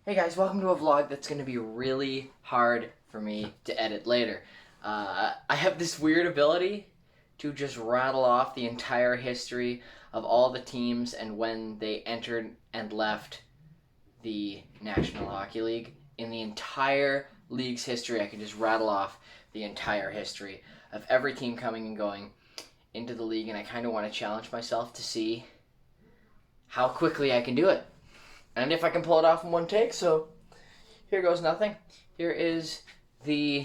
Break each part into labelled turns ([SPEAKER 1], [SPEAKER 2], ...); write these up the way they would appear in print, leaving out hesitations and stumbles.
[SPEAKER 1] Hey guys, welcome to a vlog that's going to be really hard for me to edit later. I have this weird ability to just rattle off the entire history of all the teams and when they entered and left the National Hockey League. In the entire league's history, I can just rattle off the entire history of every team coming and going into the league, and I kind of want to challenge myself to see how quickly I can do it. And if I can pull it off in one take, so here goes nothing. Here is the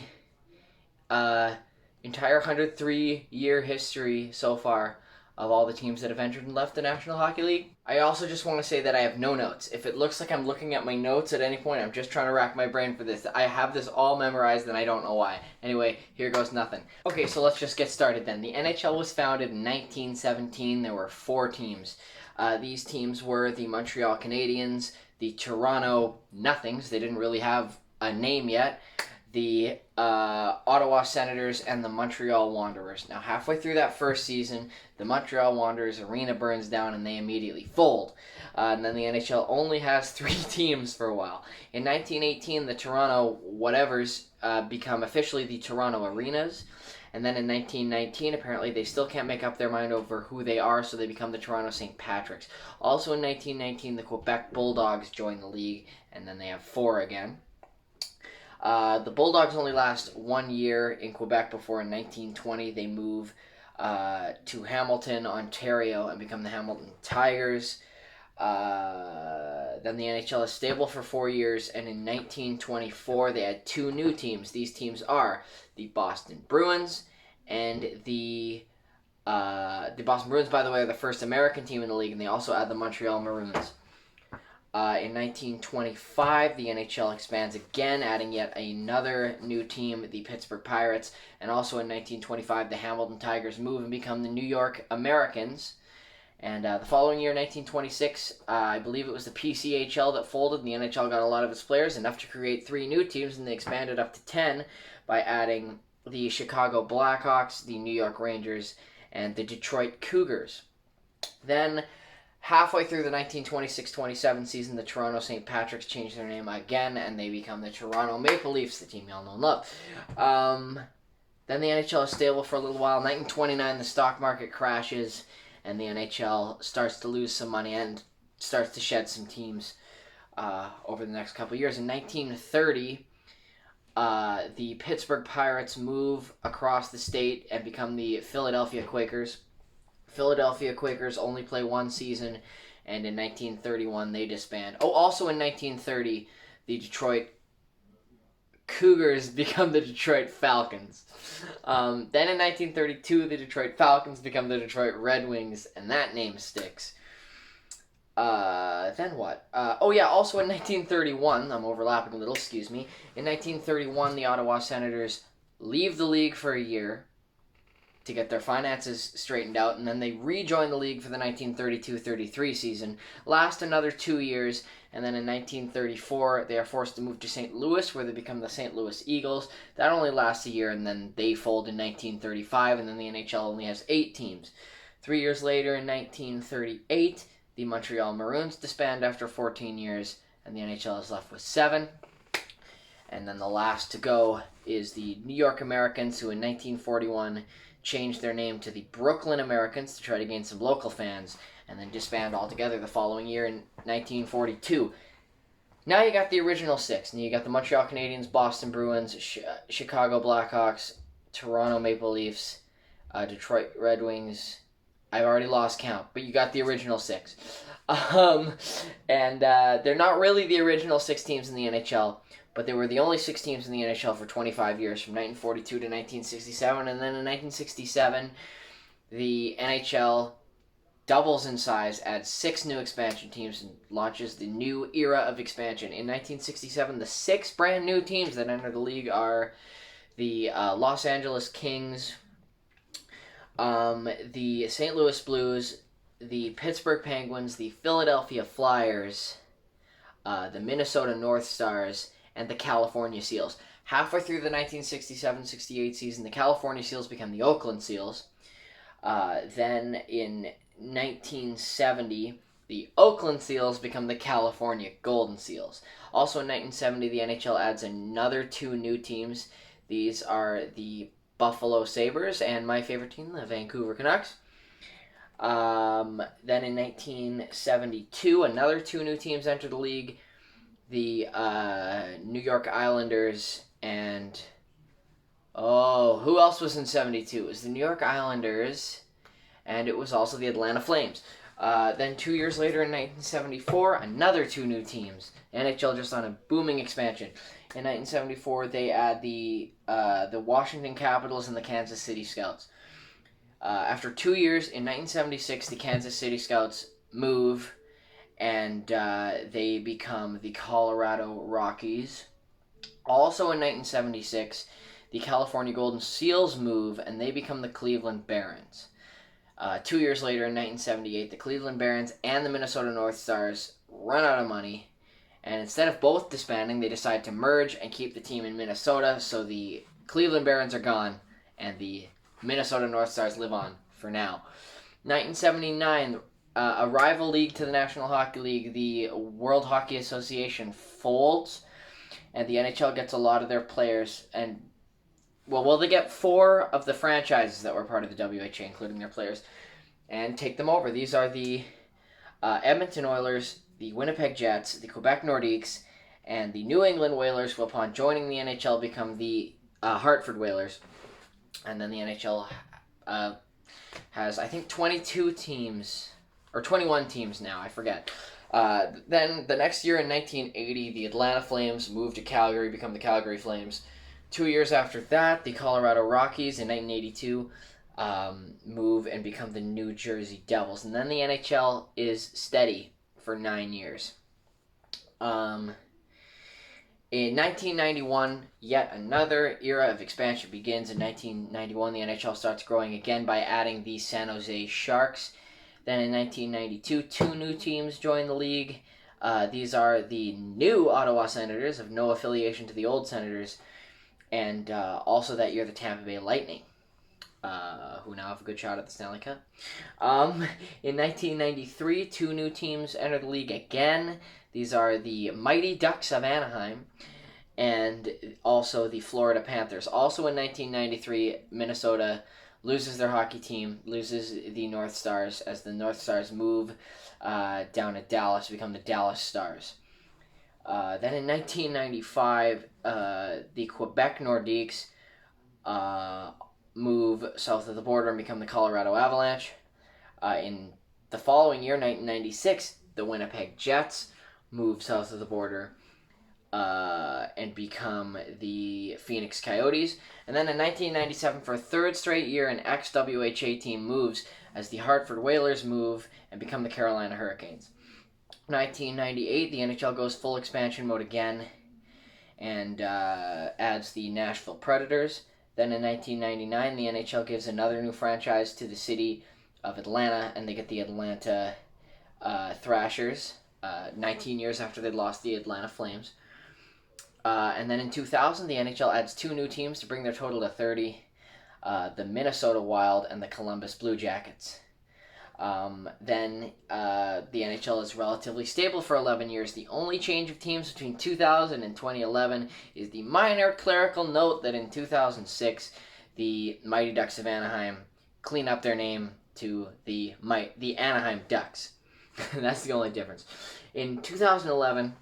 [SPEAKER 1] entire 103-year history so far of all the teams that have entered and left the National Hockey League. I also just want to say that I have no notes. If it looks like I'm looking at my notes at any point, I'm just trying to rack my brain for this. I have this all memorized and I don't know why. Anyway, here goes nothing. Okay, so let's just get started then. The NHL was founded in 1917. There were 4 teams. These teams were the Montreal Canadiens, the Toronto Nothings, they didn't really have a name yet, the Ottawa Senators, and the Montreal Wanderers. Now, halfway through that first season, the Montreal Wanderers arena burns down and they immediately fold. And then the NHL only has 3 teams for a while. In 1918, the Toronto Whatevers become officially the Toronto Arenas. And then in 1919, apparently they still can't make up their mind over who they are, so they become the Toronto St. Patricks. Also in 1919, the Quebec Bulldogs join the league, and then they have 4 again. The Bulldogs only last 1 year in Quebec before in 1920 they move to Hamilton, Ontario, and become the Hamilton Tigers. Then the NHL is stable for 4 years, and in 1924 they had 2 new teams. These teams are the Boston Bruins and the Boston Bruins, by the way, are the first American team in the league, and they also add the Montreal Maroons. In 1925, the NHL expands again, adding yet another new team, the Pittsburgh Pirates, and also in 1925, the Hamilton Tigers move and become the New York Americans. And the following year, 1926, I believe it was the PCHL that folded, and the NHL got a lot of its players, enough to create 3 new teams, and they expanded up to 10 by adding the Chicago Blackhawks, the New York Rangers, and the Detroit Cougars. Then, halfway through the 1926-27 season, the Toronto St. Patricks changed their name again, and they become the Toronto Maple Leafs, the team y'all know and love. Then the NHL is stable for a little while. 1929, the stock market crashes, and the NHL starts to lose some money and starts to shed some teams over the next couple of years. In 1930, the Pittsburgh Pirates move across the state and become the Philadelphia Quakers. Philadelphia Quakers only play 1 season, and in 1931 they disband. Oh, also in 1930, the Detroit Cougars become the Detroit Falcons. Then in 1932, the Detroit Falcons become the Detroit Red Wings, and that name sticks. Then what? Also in 1931, I'm overlapping a little, excuse me. In 1931, the Ottawa Senators leave the league for a year to get their finances straightened out, and then they rejoin the league for the 1932-33 season, last another 2 years, and then in 1934 they are forced to move to St. Louis, where they become the St. Louis Eagles. That only lasts a year, and then they fold in 1935, and then the NHL only has 8 teams. 3 years later, in 1938, the Montreal Maroons disband after 14 years, and the NHL is left with 7. And then the last to go is the New York Americans, who in 1941 changed their name to the Brooklyn Americans to try to gain some local fans, and then disband altogether the following year in 1942. Now you got the original 6, and you got the Montreal Canadiens, Boston Bruins, Chicago Blackhawks, Toronto Maple Leafs, Detroit Red Wings. I've already lost count, but you got the original 6. They're not really the original 6 teams in the NHL, but they were the only 6 teams in the NHL for 25 years, from 1942 to 1967. And then in 1967, the NHL doubles in size, adds 6 new expansion teams, and launches the new era of expansion. In 1967, the 6 brand new teams that enter the league are the Los Angeles Kings, the St. Louis Blues, the Pittsburgh Penguins, the Philadelphia Flyers, the Minnesota North Stars, and the California Seals. Halfway through the 1967-68 season, the California Seals become the Oakland Seals. Then in 1970, The Oakland Seals become the California Golden Seals. Also in 1970, the NHL adds another 2 new teams. These are the Buffalo Sabres and my favorite team, the Vancouver Canucks. Then in 1972, another 2 new teams enter the league. The New York Islanders and... Oh, who else was in 72? It was the New York Islanders, and it was also the Atlanta Flames. Then 2 years later in 1974, another 2 new teams. NHL just on a booming expansion. In 1974, they add the Washington Capitals and the Kansas City Scouts. After 2 years, in 1976, the Kansas City Scouts move, and they become the Colorado Rockies. Also in 1976, the California Golden Seals move, and they become the Cleveland Barons. 2 years later, in 1978, the Cleveland Barons and the Minnesota North Stars run out of money, and instead of both disbanding, they decide to merge and keep the team in Minnesota, so the Cleveland Barons are gone, and the Minnesota North Stars live on for now. 1979, a rival league to the National Hockey League, the World Hockey Association, folds, and the NHL gets a lot of their players, and they get 4 of the franchises that were part of the WHA, including their players, and take them over. These are the Edmonton Oilers, the Winnipeg Jets, the Quebec Nordiques, and the New England Whalers, who upon joining the NHL become the Hartford Whalers. And then the NHL has, I think, 22 teams, or 21 teams now, I forget. Then the next year in 1980, the Atlanta Flames move to Calgary, become the Calgary Flames. 2 years after that, the Colorado Rockies in 1982 move and become the New Jersey Devils. And then the NHL is steady for 9 years. In 1991, yet another era of expansion begins. In 1991, the NHL starts growing again by adding the San Jose Sharks. Then in 1992, 2 new teams join the league. These are the new Ottawa Senators, of no affiliation to the old Senators. And also that year, the Tampa Bay Lightning, who now have a good shot at the Stanley Cup. In 1993, 2 new teams enter the league again. These are the Mighty Ducks of Anaheim and also the Florida Panthers. Also in 1993, Minnesota loses their hockey team, loses the North Stars, as the North Stars move down to Dallas to become the Dallas Stars. Then in 1995, the Quebec Nordiques move south of the border and become the Colorado Avalanche. In the following year, 1996, the Winnipeg Jets move south of the border and become the Phoenix Coyotes. And then in 1997, for a 3rd straight year, an ex-WHA team moves as the Hartford Whalers move and become the Carolina Hurricanes. 1998, the NHL goes full expansion mode again and adds the Nashville Predators. Then in 1999, the NHL gives another new franchise to the city of Atlanta, and they get the Atlanta Thrashers, 19 years after they lost the Atlanta Flames. And then in 2000, the NHL adds 2 new teams to bring their total to 30, the Minnesota Wild and the Columbus Blue Jackets. Then the NHL is relatively stable for 11 years. The only change of teams between 2000 and 2011 is the minor clerical note that in 2006, the Mighty Ducks of Anaheim clean up their name to the Anaheim Ducks. That's the only difference. In 2011,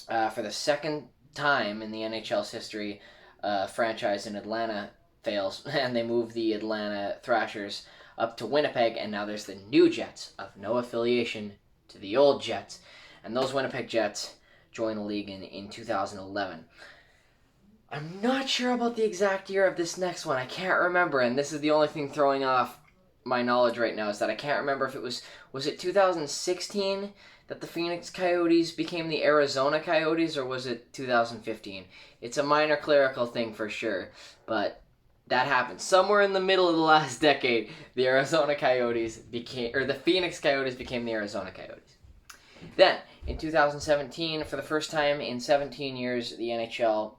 [SPEAKER 1] for the second time in the NHL's history, a franchise in Atlanta fails, and they move the Atlanta Thrashers up to Winnipeg, and now there's the new Jets, of no affiliation to the old Jets. And those Winnipeg Jets join the league in 2011. I'm not sure about the exact year of this next one. I can't remember, and this is the only thing throwing off my knowledge right now, is that I can't remember if it was it 2016 that the Phoenix Coyotes became the Arizona Coyotes, or was it 2015? It's a minor clerical thing for sure, but that happened. Somewhere in the middle of the last decade, the Phoenix Coyotes became the Arizona Coyotes. Then, in 2017, for the first time in 17 years, the NHL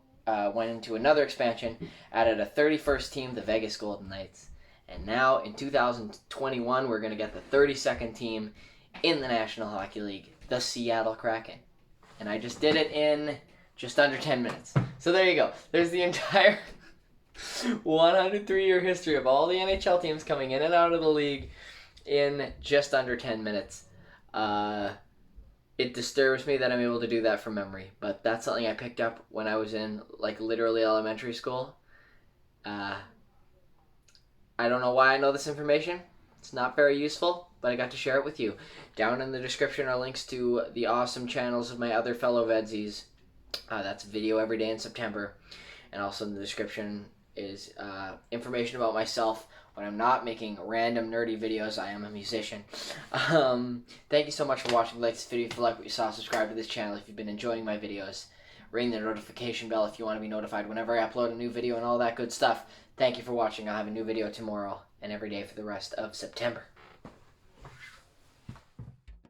[SPEAKER 1] went into another expansion, added a 31st team, the Vegas Golden Knights. And now, in 2021, we're going to get the 32nd team in the National Hockey League, the Seattle Kraken. And I just did it in just under 10 minutes. So there you go. There's the entire 103-year history of all the NHL teams coming in and out of the league in just under 10 minutes. It disturbs me that I'm able to do that from memory, but that's something I picked up when I was in, like, literally elementary school. I don't know why I know this information. It's not very useful, but I got to share it with you. Down in the description are links to the awesome channels of my other fellow VEDSies. That's video every day in September. And also in the description is information about myself. When I'm not making random nerdy videos, I am a musician. Thank you so much for watching. Like this video if you like what you saw. Subscribe to this channel if you've been enjoying my videos. Ring the notification bell if you want to be notified whenever I upload a new video and all that good stuff. Thank you for watching. I'll have a new video tomorrow and every day for the rest of September.